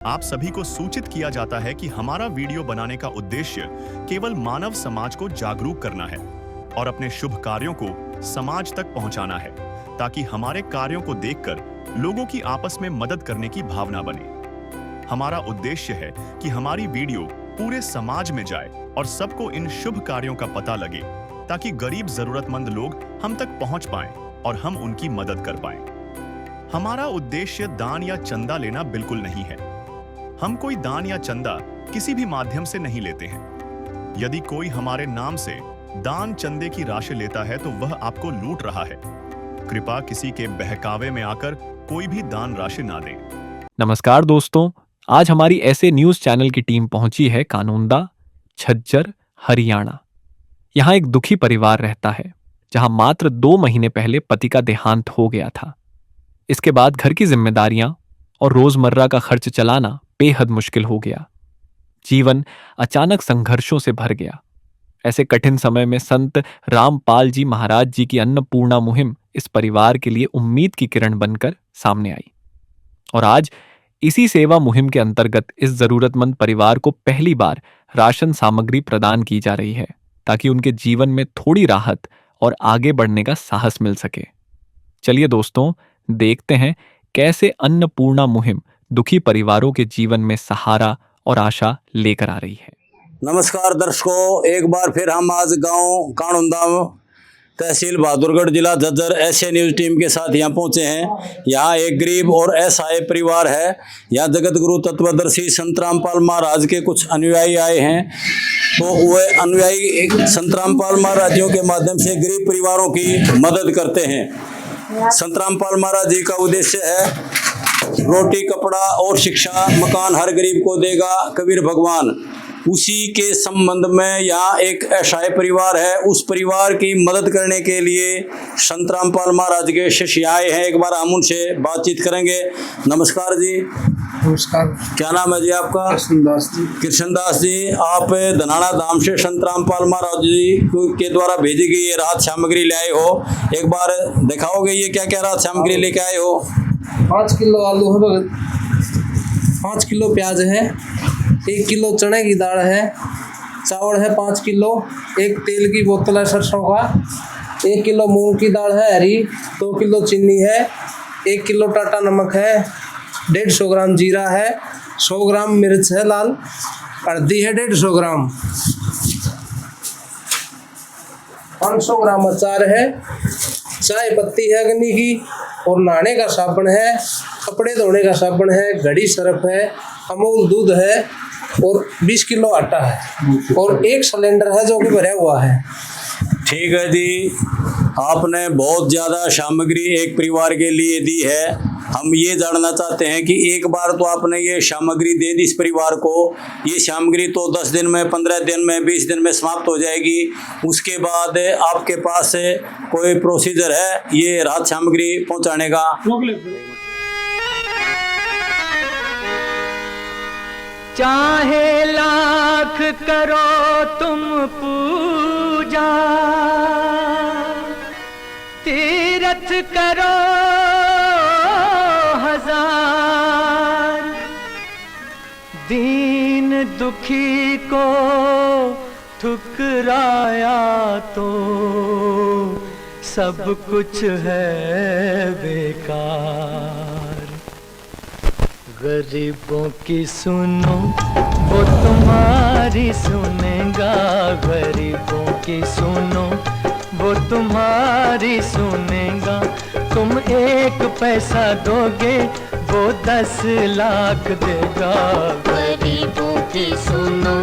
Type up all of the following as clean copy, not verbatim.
आप सभी को सूचित किया जाता है कि हमारा वीडियो बनाने का उद्देश्य केवल मानव समाज को जागरूक करना है और अपने शुभ कार्यों को समाज तक पहुंचाना है, ताकि हमारे कार्यों को देखकर लोगों की आपस में मदद करने की भावना बने। हमारा उद्देश्य है कि हमारी वीडियो पूरे समाज में जाए और सबको इन शुभ कार्यों का पता लगे, ताकि गरीब जरूरतमंद लोग हम तक पहुंच पाएं और हम उनकी मदद कर पाएं। हमारा उद्देश्य दान या चंदा लेना बिल्कुल नहीं है। हम कोई दान या चंदा किसी भी माध्यम से नहीं लेते हैं। यदि कोई हमारे नाम से दान चंदे की राशि लेता है तो वह आपको लूट रहा है। कृपया किसी के बहकावे में आकर कोई भी दान राशि ना दें। नमस्कार दोस्तों, आज हमारी ऐसे न्यूज चैनल की टीम पहुंची है कानूनदा, झज्जर, हरियाणा। यहाँ एक दुखी परिवार रहता है, जहां मात्र 2 महीने पहले पति का देहांत हो गया था। इसके बाद घर की जिम्मेदारियां और रोजमर्रा का खर्च चलाना बेहद मुश्किल हो गया। जीवन अचानक संघर्षों से भर गया। ऐसे कठिन समय में संत रामपाल जी महाराज जी की अन्नपूर्णा मुहिम इस परिवार के लिए उम्मीद की किरण बनकर सामने आई। और आज इसी सेवा मुहिम के अंतर्गत इस जरूरतमंद परिवार को पहली बार राशन सामग्री प्रदान की जा रही है, ताकि उनके जीवन में थोड़ी राहत और आगे बढ़ने का साहस मिल सके। चलिए दोस्तों, देखते हैं कैसे अन्नपूर्णा मुहिम दुखी परिवारों के जीवन में सहारा और आशा लेकर आ रही है। नमस्कार दर्शकों, एक बार फिर हम आज गांव कानूनदा, तहसील बहादुरगढ़, जिला झज्जर एशिया न्यूज टीम के साथ यहाँ पहुँचे हैं। यहाँ एक गरीब और असहाय परिवार है। यहाँ जगत गुरु तत्वदर्शी संत रामपाल महाराज के कुछ अनुयायी आए हैं। तो वह अनुयायी संत रामपाल महाराजियों के माध्यम से गरीब परिवारों की मदद करते हैं। संत रामपाल महाराज जी का उद्देश्य है रोटी, कपड़ा और शिक्षा, मकान हर गरीब को देगा कबीर भगवान। उसी के संबंध में यहाँ एक असहाय परिवार है। उस परिवार की मदद करने के लिए संत रामपाल महाराज के शिष्य आए हैं। एक बार हम उनसे बातचीत करेंगे। नमस्कार जी। नमस्कार। क्या नाम है जी आपका? कृष्णदास जी। कृष्णदास जी, आप धनाना धाम से संत रामपाल महाराज जी के द्वारा भेजी गई ये राहत सामग्री ले आए हो। एक बार दिखाओगे ये क्या क्या राहत सामग्री लेके आए हो? 5 किलो आलू है, 5 किलो प्याज है, 1 किलो चने की दाल है, चावल है 5 किलो, एक तेल की बोतल है सरसों का, 1 किलो मूंग की दाल है हरी, 2 किलो चीनी है, 1 किलो टाटा नमक है, 150 ग्राम जीरा है, 100 ग्राम मिर्च है लाल, हल्दी है 150 ग्राम, 500 ग्राम अचार है, चाय पत्ती है अग्नि की, और नहाने का साबुन है, कपड़े धोने का साबुन है, घड़ी सर्फ है, अमूल दूध है, और 20 किलो आटा है, और एक सिलेंडर है जो कि भरा हुआ है। ठीक है जी, आपने बहुत ज़्यादा सामग्री एक परिवार के लिए दी है। हम ये जानना चाहते हैं कि एक बार तो आपने ये सामग्री दे दी इस परिवार को, ये सामग्री तो 10 दिन में, 15 दिन में, 20 दिन में समाप्त हो जाएगी। उसके बाद आपके पास कोई प्रोसीजर है ये राहत सामग्री पहुंचाने का? चाहे लाख करो तुम पूजा, तीरथ करो हजार, दीन दुखी को ठुकराया तो सब कुछ है बेकार। गरीबों की सुनो वो तुम्हारी सुनेगा, गरीबों की सुनो वो तुम्हारी सुनेगा। तुम 1 पैसा दोगे वो 10 लाख देगा। गरीबों की सुनो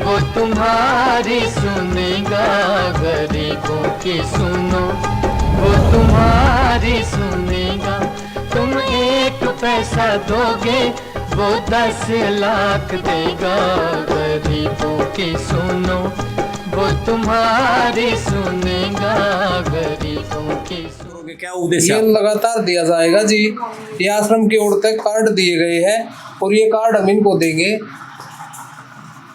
वो तुम्हारी सुनेगा, गरीबों की सुनो वो तुम्हारी सुनेगा। तुम 1 पैसा दोगे वो 10 लाख देगा। गरीबों की सुनो वो तुम्हारी सुनेगा, गरीबों की सुनो। क्या उद्देश्य? ये लगातार दिया जाएगा जी। ये आश्रम की ओर से कार्ड दिए गए हैं, और ये कार्ड हम इनको देंगे।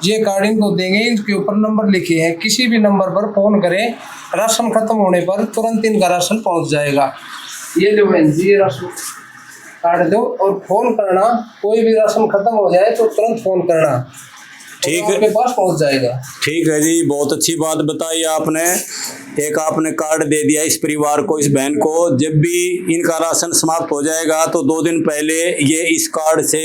ये कार्ड इनको देंगे, इसके ऊपर नंबर लिखे हैं। किसी भी नंबर पर फोन करें, राशन खत्म होने पर तुरंत इनका राशन पहुंच जाएगा। ये जो है जी, ये राशन काट दो और फोन करना, कोई भी राशन खत्म हो जाए तो तुरंत फोन करना, ठीक तो है। आपके पास पहुंच जाएगा। ठीक है जी, बहुत अच्छी बात बताई आपने। एक आपने कार्ड दे दिया इस परिवार को, इस बहन को। जब भी इनका राशन समाप्त हो जाएगा तो 2 दिन पहले ये इस कार्ड से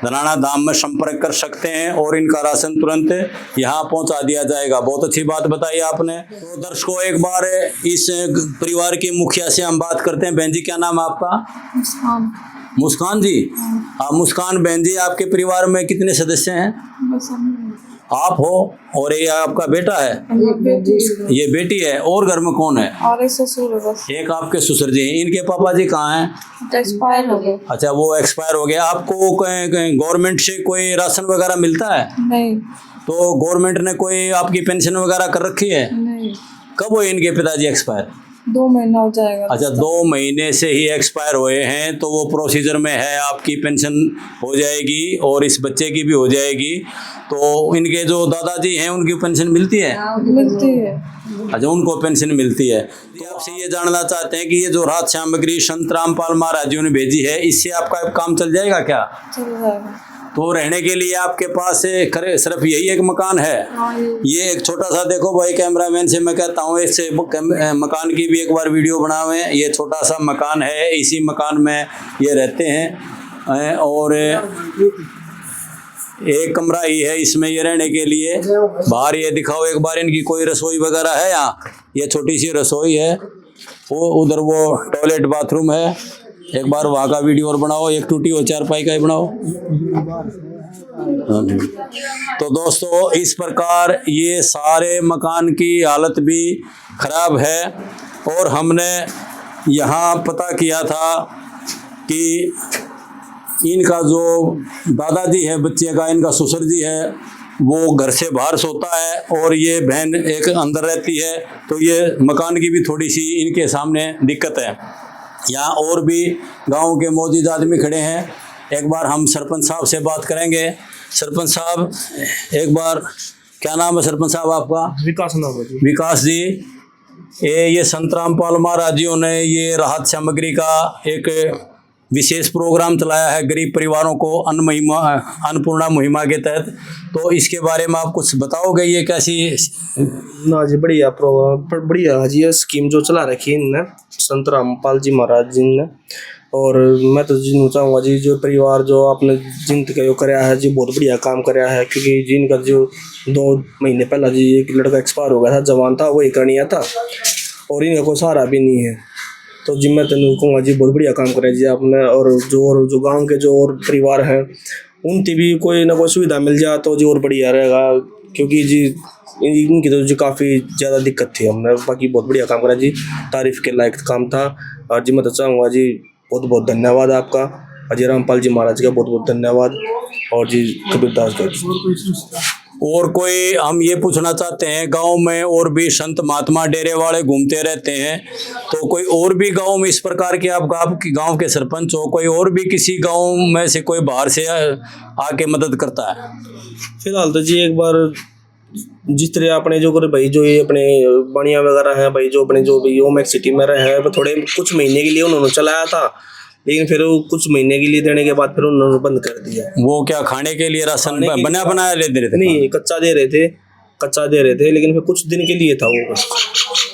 धनाना धाम में संपर्क कर सकते हैं और इनका राशन तुरंत यहाँ पहुँचा दिया जाएगा। बहुत अच्छी बात बताई आपने। तो दर्शकों, एक बार इस परिवार के मुखिया से हम बात करते हैं। बहन जी, क्या नाम है आपका? मुस्कान जी। मुस्कान बहन जी, आपके परिवार में कितने सदस्य हैं? आप हो और ये आपका बेटा है? ये बेटी है। और घर में कौन है? और एक ससुर है बस। एक आपके ससुर जी। इनके पापा जी कहाँ हैं? तो एक्सपायर हो गए। अच्छा, वो एक्सपायर हो गए। आपको गवर्नमेंट से कोई राशन वगैरह मिलता है? नहीं तो गवर्नमेंट ने कोई आपकी पेंशन वगैरह कर रखी है? नहीं, कब हुए इनके पिताजी एक्सपायर? 2 महीना हो जाएगा। अच्छा, 2 महीने से ही एक्सपायर हुए हैं, तो वो प्रोसीजर में है। आपकी पेंशन हो जाएगी और इस बच्चे की भी हो जाएगी। तो इनके जो दादाजी हैं उनकी पेंशन मिलती है? मिलती है। अच्छा, उनको पेंशन मिलती है। तो आपसे ये जानना चाहते हैं कि ये जो राहत सामग्री संत रामपाल महाराज जी ने भेजी है, इससे आपका काम चल जाएगा क्या? चल जाएगा। तो रहने के लिए आपके पास सिर्फ यही एक मकान है? ये एक छोटा सा, देखो भाई कैमरामैन से मैं कहता हूँ, इससे मकान की भी एक बार वीडियो बनावें। ये छोटा सा मकान है, इसी मकान में ये रहते हैं और एक कमरा ही है इसमें ये रहने के लिए। बाहर ये दिखाओ एक बार, इनकी कोई रसोई वगैरह है यहाँ? ये छोटी सी रसोई है, वो उधर वो टॉयलेट बाथरूम है। एक बार वहाँ का वीडियो और बनाओ, एक टूटी और चारपाई का ही बनाओ। तो दोस्तों, इस प्रकार ये सारे मकान की हालत भी खराब है और हमने यहाँ पता किया था कि इनका जो दादाजी है बच्चे का, इनका ससुर जी है, वो घर से बाहर सोता है और ये बहन एक अंदर रहती है। तो ये मकान की भी थोड़ी सी इनके सामने दिक्कत है। यहाँ और भी गांव के मौजूद आदमी खड़े हैं। एक बार हम सरपंच साहब से बात करेंगे। सरपंच साहब, एक बार, क्या नाम है सरपंच साहब आपका? विकास नाम है जी। विकास जी, ये संत रामपाल महाराज जी ने ये राहत सामग्री का एक विशेष प्रोग्राम चलाया है गरीब परिवारों को अन्नपूर्णा मुहिमा के तहत। तो इसके बारे में आप कुछ बताओगे, ये कैसी? ना जी, बढ़िया प्रोग्राम, बढ़िया जी। ये स्कीम जो चला रखी है इनने संत रामपाल जी महाराज जी ने। और मैं तो जी चाहूँगा जी, जो परिवार जो आपने जिनका जो कराया है जी, बहुत बढ़िया काम कराया है। क्योंकि जिनका जो 2 महीने पहला जी एक लड़का एक्सपायर हो गया था, जवान था, वही करनिया था और इनका कोई सहारा भी नहीं है। तो जी मैं तो कहूँगा जी, बहुत बढ़िया काम कराया जी आपने। और जो गाँव के जो और परिवार हैं उनकी भी कोई ना कोई सुविधा मिल जाए तो जी और बढ़िया रहेगा। क्योंकि जी इनकी तो जी काफ़ी ज़्यादा दिक्कत थी। हमने बाकी बहुत बढ़िया काम करा जी, तारीफ़ के लायक काम था। और जी मैं तो चाहूँगा जी, बहुत बहुत धन्यवाद आपका। अजय रामपाल जी महाराज का बहुत बहुत धन्यवाद। और जी कबीरदास का। और कोई हम ये पूछना चाहते हैं, गांव में और भी संत महात्मा डेरे वाले घूमते रहते हैं, तो कोई और भी गांव में इस प्रकार के आप गांव के सरपंच हो, कोई और भी किसी गांव में से कोई बाहर से आके मदद करता है? फिलहाल तो जी एक बार जिस तरह अपने जो कर भाई, जो ये अपने बनिया वगैरह हैं भाई, जो अपने जो भी ओमेक सिटी में रहे हैं, थोड़े कुछ महीने के लिए उन्होंने चलाया था, लेकिन फिर वो कुछ महीने के लिए देने के बाद फिर उन्होंने बंद कर दिया। वो क्या खाने के लिए राशन बना बनाया दे रहे थे? नहीं, कच्चा दे रहे थे, लेकिन फिर कुछ दिन के लिए था वो बस।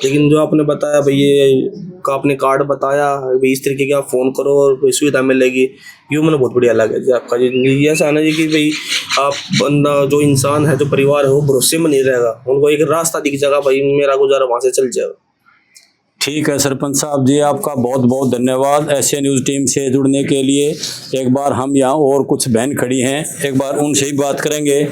लेकिन जो आपने बताया भाई, ये का आपने कार्ड बताया भाई, इस तरीके के आप फ़ोन करो और सुविधा मिलेगी, ये मैंने बहुत बढ़िया लगा जी आपका जी। ऐसा है ना जी कि भाई आप बंदा जो इंसान है, जो परिवार है, वो भरोसे में नहीं रहेगा, उनको एक रास्ता दिख जाएगा भाई, मेरा गुजारा वहाँ से चल जाएगा। ठीक है सरपंच साहब जी, आपका बहुत बहुत धन्यवाद एशिया न्यूज़ टीम से जुड़ने के लिए। एक बार हम यहाँ और कुछ बहन खड़ी हैं, एक बार उनसे ही बात करेंगे।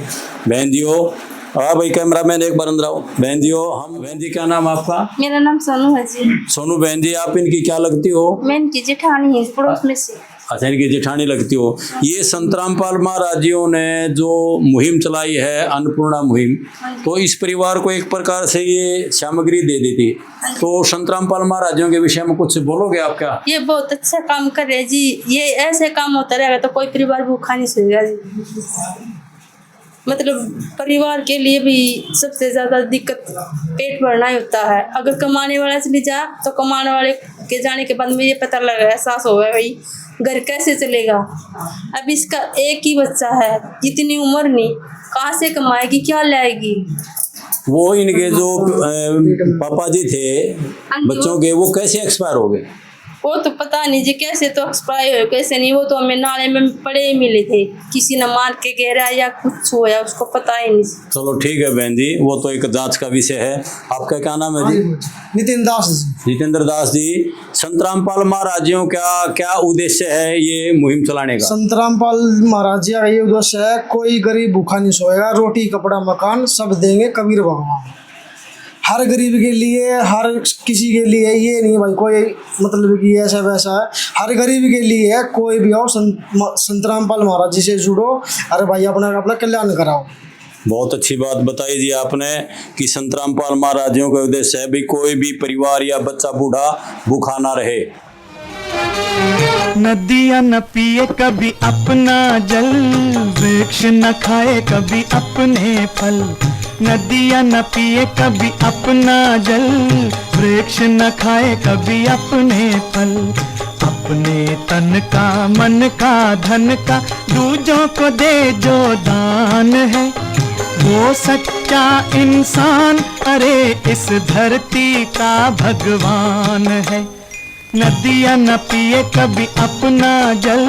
बहन जी हो, हाँ भाई कैमरामैन एक बार अंदर आओ। बहन जी हो, हम बहन जी, क्या नाम आपका? मेरा नाम सोनू है जी। सोनू बहन जी, आप इनकी क्या लगती हो? मैं इनकी जेठानी है, पड़ोस में से। अच्छा, इनकी जेठानी लगती हो। ये संत रामपाल महाराज जी ने जो मुहिम चलाई है, अन्नपूर्णा मुहिम, तो इस परिवार को एक प्रकार से ये सामग्री दे दी थी। तो संत रामपाल महाराज जी के विषय में कुछ बोलोगे आप क्या? ये बहुत अच्छा काम कर रहे जी। ये ऐसे काम होता रहेगा तो कोई परिवार भूखा नहीं सोएगा जी। मतलब परिवार के लिए भी सबसे ज़्यादा दिक्कत पेट भरना ही होता है। अगर कमाने वाला चली जा तो कमाने वाले के जाने के बाद में ये पता लगा, एहसास होगा भाई घर कैसे चलेगा। अब इसका एक ही बच्चा है, इतनी उम्र नहीं, कहाँ से कमाएगी, क्या लाएगी। वो इनके जो पापा जी थे बच्चों के, वो कैसे एक्सपायर हो गए? वो तो पता नहीं जी कैसे तो एक्सपायर हो कैसे नहीं, वो तो हमें नाले में पड़े ही मिले थे, किसी ने मार के घेरा या कुछ हुआ उसको पता ही नहीं। चलो ठीक है बहन जी, वो तो एक जांच का विषय है। आपका क्या नाम है जी? नितिन दास। जितेंद्र दास जी, संत रामपाल महाराज जी का क्या उद्देश्य है ये मुहिम चलाने का? संत रामपाल महाराज जी का ये उद्देश्य है, कोई गरीब भूखा नहीं सोएगा, रोटी कपड़ा मकान सब देंगे कबीर भगवान। हर गरीब के लिए, हर किसी के लिए, ये नहीं भाई कोई मतलब कि ऐसा वैसा है, हर गरीब के लिए है। कोई भी आओ संत रामपाल महाराज जी से जुड़ो, अरे भाई अपना अपना कल्याण कराओ। बहुत अच्छी बात बताई जी आपने कि संत रामपाल महाराजियों का उद्देश्य है भी कोई भी परिवार या बच्चा बूढ़ा भूखा ना रहे। नदियाँ न पिए कभी अपना जल, वृक्ष न खाए कभी अपने फल। नदियाँ न पिए कभी अपना जल, वृक्ष न खाए कभी अपने फल। अपने तन का मन का धन का दूजों को दे जो दान है, वो सच्चा इंसान अरे इस धरती का भगवान है। नदियाँ न पिए कभी अपना जल,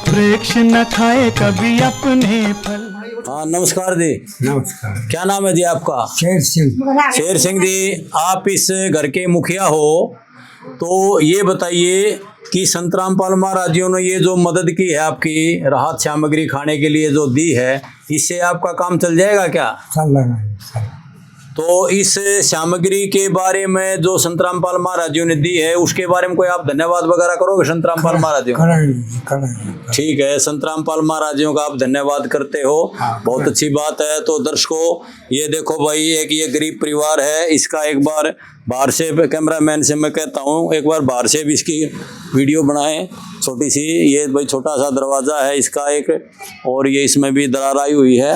वृक्ष न खाए कभी अपने फल। हाँ नमस्कार जी। नमस्कार। क्या नाम है जी आपका? शेर सिंह। शेर सिंह जी, आप इस घर के मुखिया हो, तो ये बताइए कि संत रामपाल महाराज जी ने ये जो मदद की है आपकी राहत सामग्री खाने के लिए जो दी है, इससे आपका काम चल जाएगा क्या? चल रहा है। तो इस सामग्री के बारे में जो संत रामपाल महाराज जी ने दी है उसके बारे में कोई आप धन्यवाद वगैरह करोगे संत रामपाल महाराज जी को? ठीक है, संत रामपाल महाराज जी का आप धन्यवाद करते हो, बहुत अच्छी बात है। तो दर्शकों ये देखो भाई, एक ये गरीब परिवार है, इसका एक बार बाहर से कैमरामैन से मैं कहता हूँ एक बार बाहर से भी इसकी वीडियो बनाएं छोटी सी। ये भाई छोटा सा दरवाज़ा है इसका एक, और ये इसमें भी दरार आई हुई है,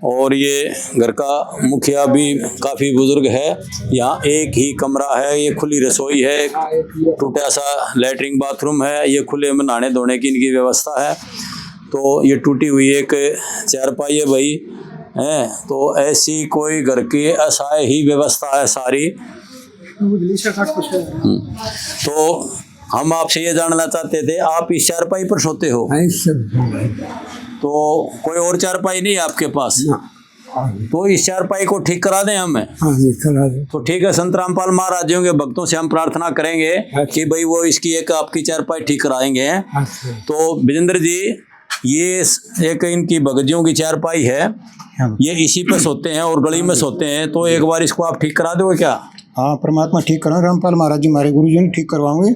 और ये घर का मुखिया भी काफ़ी बुजुर्ग है। यहाँ एक ही कमरा है, ये खुली रसोई है, टूटा सा लैट्रिन बाथरूम है, ये खुले में नहाने धोने की इनकी व्यवस्था है। तो ये टूटी हुई एक चारपाई है भाई हैं, तो ऐसी कोई घर की असहाय ही व्यवस्था है सारी। तो हम आपसे ये जानना चाहते थे, आप इस चारपाई पर सोते हो? तो कोई और चारपाई नहीं है आपके पास? तो इस चारपाई को ठीक करा दें हमें? तो ठीक है, संत रामपाल महाराज जी के भक्तों से हम प्रार्थना करेंगे कि भाई वो इसकी एक आपकी चारपाई ठीक कराएंगे। तो विजेंद्र जी, ये एक इनकी भगतियों की चारपाई है, ये इसी पे सोते हैं और गली में सोते हैं, तो एक बार इसको आप ठीक करा दोगे क्या? हाँ, परमात्मा ठीक करो। रामपाल महाराज जी हमारे गुरु जी ने ठीक करवाओगे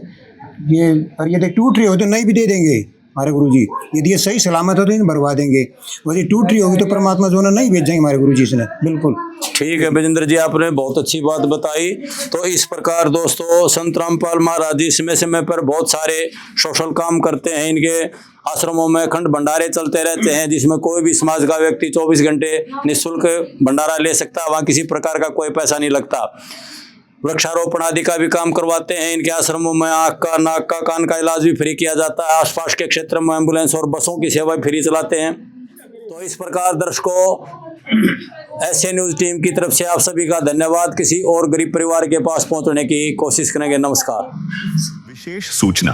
ये, और यदि टूट रही हो तो नई भी दे देंगे हमारे गुरु जी। यदि ये सही सलामत हो तो इन्हें भरवा देंगे, यदि टूट रही होगी तो परमात्मा जो नहीं भेजेंगे हमारे गुरु जी से। बिल्कुल ठीक है विजेंद्र जी, आपने बहुत अच्छी बात बताई। तो इस प्रकार दोस्तों संत रामपाल महाराज जी समय समय पर बहुत सारे सोशल काम करते हैं। इनके आश्रमों में अखंड भंडारे चलते रहते हैं, जिसमें कोई भी समाज का व्यक्ति 24 घंटे निःशुल्क भंडारा ले सकता है, वहाँ किसी प्रकार का कोई पैसा नहीं लगता। वृक्षारोपण आदि का भी काम करवाते हैं इनके आश्रमों में। आँख का, नाक का, कान का इलाज भी फ्री किया जाता है। आसपास के क्षेत्र में एम्बुलेंस और बसों की सेवा फ्री चलाते हैं। तो इस प्रकार दर्शकों, एसए न्यूज़ टीम की तरफ से आप सभी का धन्यवाद। किसी और गरीब परिवार के पास पहुंचने की कोशिश करेंगे। नमस्कार। विशेष सूचना,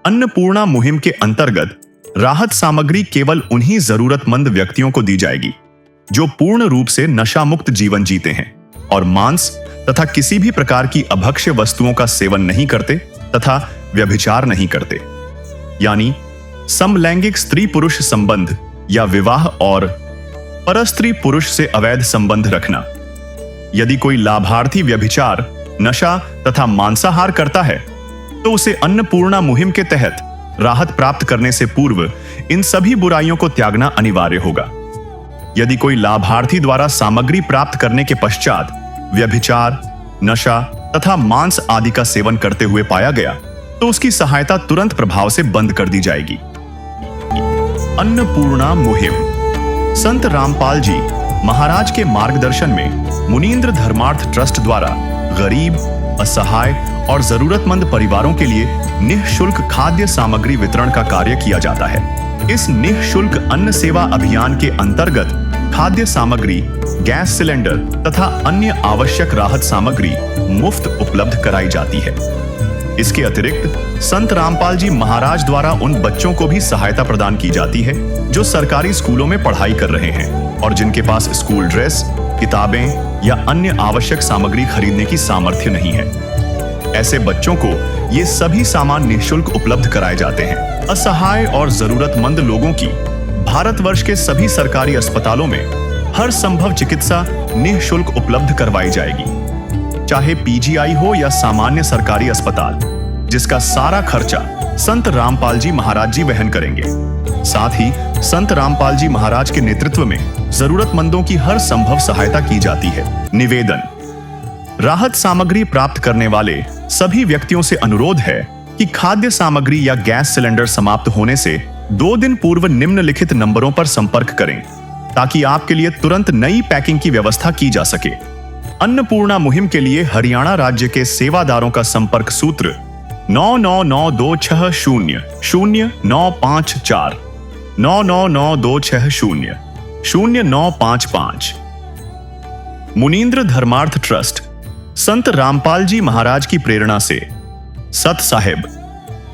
अन्नपूर्णा मुहिम के अंतर्गत राहत सामग्री केवल उन्हीं जरूरतमंद व्यक्तियों को दी जाएगी जो पूर्ण रूप से नशा मुक्त जीवन जीते हैं और मांस तथा किसी भी प्रकार की अभक्ष्य वस्तुओं का सेवन नहीं करते तथा व्यभिचार नहीं करते, यानी समलैंगिक स्त्री पुरुष संबंध या विवाह और परस्त्री पुरुष से अवैध संबंध रखना। यदि कोई लाभार्थी व्यभिचार, नशा तथा मांसाहार करता है तो उसे अन्नपूर्णा मुहिम के तहत राहत प्राप्त करने से पूर्व इन सभी बुराइयों को त्यागना अनिवार्य होगा। यदि कोई लाभार्थी द्वारा सामग्री प्राप्त करने के पश्चात व्यभिचार, नशा तथा मांस आदि का सेवन करते हुए पाया गया तो उसकी सहायता तुरंत प्रभाव से बंद कर दी जाएगी। अन्नपूर्णा मुहिम संत रामपाल जी महाराज के मार्गदर्शन में मुनींद्र धर्मार्थ ट्रस्ट द्वारा गरीब, असहाय और जरूरतमंद परिवारों के लिए निःशुल्क खाद्य सामग्री वितरण का कार्य किया जाता है। इस निःशुल्क अन्न सेवा अभियान के अंतर्गत खाद्य सामग्री, गैस सिलेंडर तथा अन्य आवश्यक राहत सामग्री मुफ्त उपलब्ध कराई जाती है। इसके अतिरिक्त संत रामपाल जी महाराज द्वारा उन बच्चों को भी सहायता प्रदान की जाती है जो सरकारी स्कूलों में पढ़ाई कर रहे हैं और जिनके पास स्कूल ड्रेस, किताबें या अन्य आवश्यक सामग्री खरीदने की सामर्थ्य नहीं है। ऐसे बच्चों को ये सभी सामान निःशुल्क उपलब्ध कराए जाते हैं। असहाय और जरूरतमंद लोगों की भारतवर्ष के सभी सरकारी अस्पतालों में हर संभव चिकित्सा निःशुल्क उपलब्ध करवाई जाएगी, चाहे पीजीआई हो या सामान्य सरकारी अस्पताल, जिसका सारा खर्चा संत रामपाल जी महाराज जी वहन करेंगे। साथ ही संत रामपाल जी महाराज के नेतृत्व में जरूरतमंदों की हर संभव सहायता की जाती है। निवेदन: राहत सामग्री प्राप्त करने वाले सभी व्यक्तियों से अनुरोध है कि खाद्य सामग्री या गैस सिलेंडर समाप्त होने से 2 दिन पूर्व निम्नलिखित नंबरों पर संपर्क करें ताकि आपके लिए तुरंत नई पैकिंग की व्यवस्था की जा सके। अन्नपूर्णा मुहिम के लिए हरियाणा राज्य के सेवादारों का संपर्क सूत्र 9992600954 9992600955। मुनींद्र धर्मार्थ ट्रस्ट संत रामपाल जी महाराज की प्रेरणा से सत साहिब